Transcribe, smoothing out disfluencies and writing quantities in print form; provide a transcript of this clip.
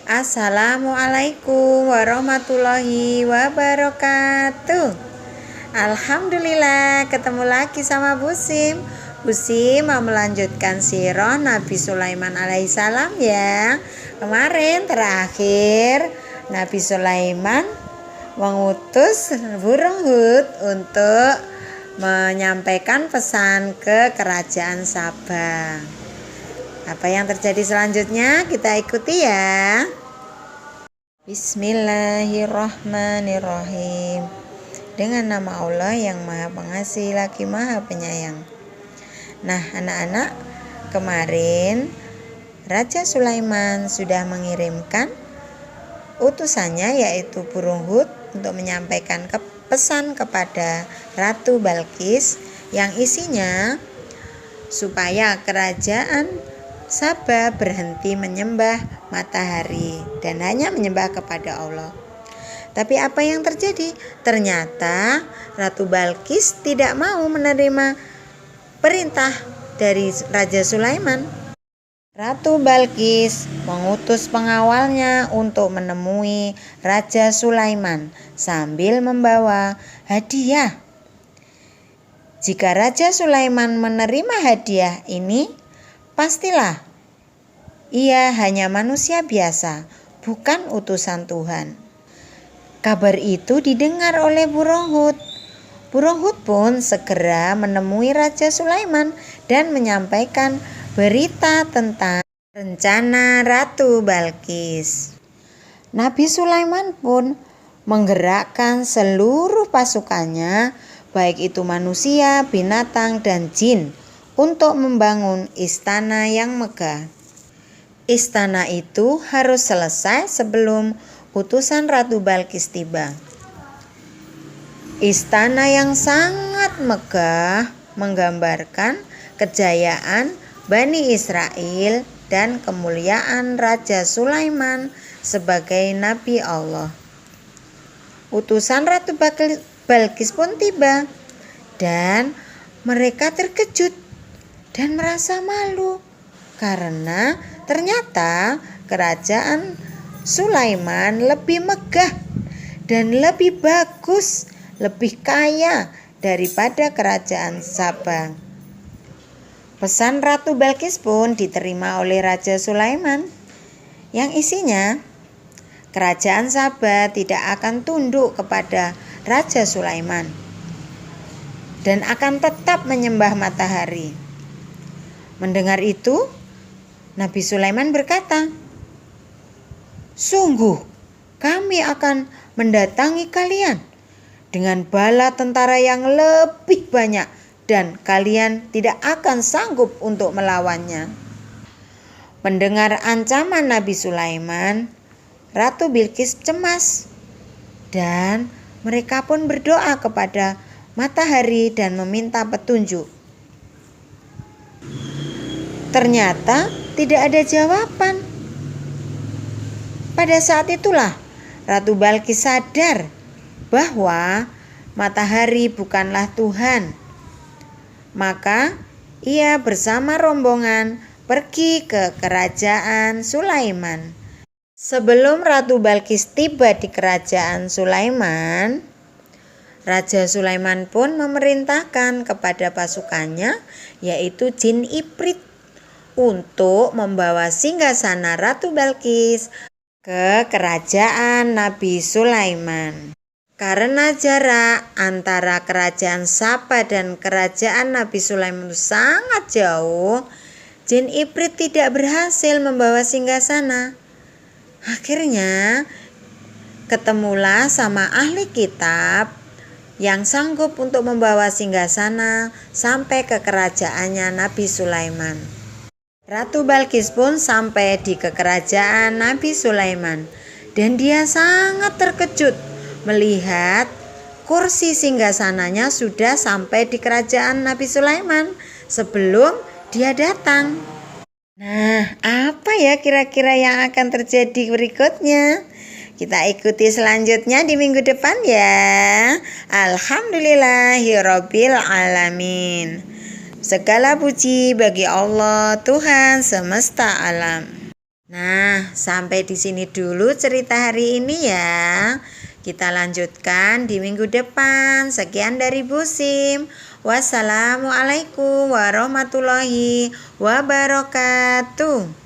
Assalamualaikum warahmatullahi wabarakatuh. Alhamdulillah ketemu lagi sama Busim. Busim mau melanjutkan sirah Nabi Sulaiman alaihissalam ya. Kemarin terakhir Nabi Sulaiman mengutus burung Hud untuk menyampaikan pesan ke kerajaan Sabah. Apa yang terjadi selanjutnya kita ikuti ya. Bismillahirrahmanirrahim. Dengan nama Allah yang Maha Pengasih lagi Maha Penyayang. Nah anak-anak, kemarin Raja Sulaiman sudah mengirimkan utusannya yaitu burung Hud untuk menyampaikan pesan kepada Ratu Balqis yang isinya supaya kerajaan Sabah berhenti menyembah matahari dan hanya menyembah kepada Allah. Tapi apa yang terjadi? Ternyata Ratu Balqis tidak mau menerima perintah dari Raja Sulaiman. Ratu Balqis mengutus pengawalnya untuk menemui Raja Sulaiman sambil membawa hadiah. Jika Raja Sulaiman menerima hadiah ini, pastilah ia hanya manusia biasa, bukan utusan Tuhan. Kabar itu didengar oleh burung Hud. Burung Hud pun segera menemui Raja Sulaiman dan menyampaikan berita tentang rencana Ratu Balqis. Nabi Sulaiman pun menggerakkan seluruh pasukannya, baik itu manusia, binatang, dan jin, untuk membangun istana yang megah. Istana itu harus selesai sebelum utusan Ratu Balqis tiba. Istana yang sangat megah menggambarkan kejayaan Bani Israel dan kemuliaan Raja Sulaiman sebagai Nabi Allah. Utusan Ratu Balqis pun tiba dan mereka terkejut dan merasa malu karena ternyata kerajaan Sulaiman lebih megah dan lebih bagus, lebih kaya daripada kerajaan Sabah. Pesan Ratu Balqis pun diterima oleh Raja Sulaiman yang isinya kerajaan Sabah tidak akan tunduk kepada Raja Sulaiman dan akan tetap menyembah matahari. Mendengar itu, Nabi Sulaiman berkata, "Sungguh, kami akan mendatangi kalian dengan bala tentara yang lebih banyak dan kalian tidak akan sanggup untuk melawannya." Mendengar ancaman Nabi Sulaiman, Ratu Balqis cemas dan mereka pun berdoa kepada matahari dan meminta petunjuk. Ternyata tidak ada jawaban. Pada saat itulah Ratu Balqis sadar bahwa matahari bukanlah Tuhan. Maka ia bersama rombongan pergi ke kerajaan Sulaiman. Sebelum Ratu Balqis tiba di kerajaan Sulaiman, Raja Sulaiman pun memerintahkan kepada pasukannya yaitu jin Ifrit untuk membawa singgasana Ratu Balqis ke kerajaan Nabi Sulaiman. Karena jarak antara kerajaan Sabah dan kerajaan Nabi Sulaiman sangat jauh, jin Ifrit tidak berhasil membawa singgasana. Akhirnya ketemulah sama ahli kitab yang sanggup untuk membawa singgasana sampai ke kerajaannya Nabi Sulaiman. Ratu Balqis pun sampai di kerajaan Nabi Sulaiman dan dia sangat terkejut melihat kursi singgasananya sudah sampai di kerajaan Nabi Sulaiman sebelum dia datang. Nah, apa ya kira-kira yang akan terjadi berikutnya? Kita ikuti selanjutnya di minggu depan ya. Alhamdulillahirabbil alamin. Segala puji bagi Allah Tuhan semesta alam. Nah, sampai di sini dulu cerita hari ini ya. Kita lanjutkan di minggu depan. Sekian dari Bu Sim. Wassalamualaikum warahmatullahi wabarakatuh.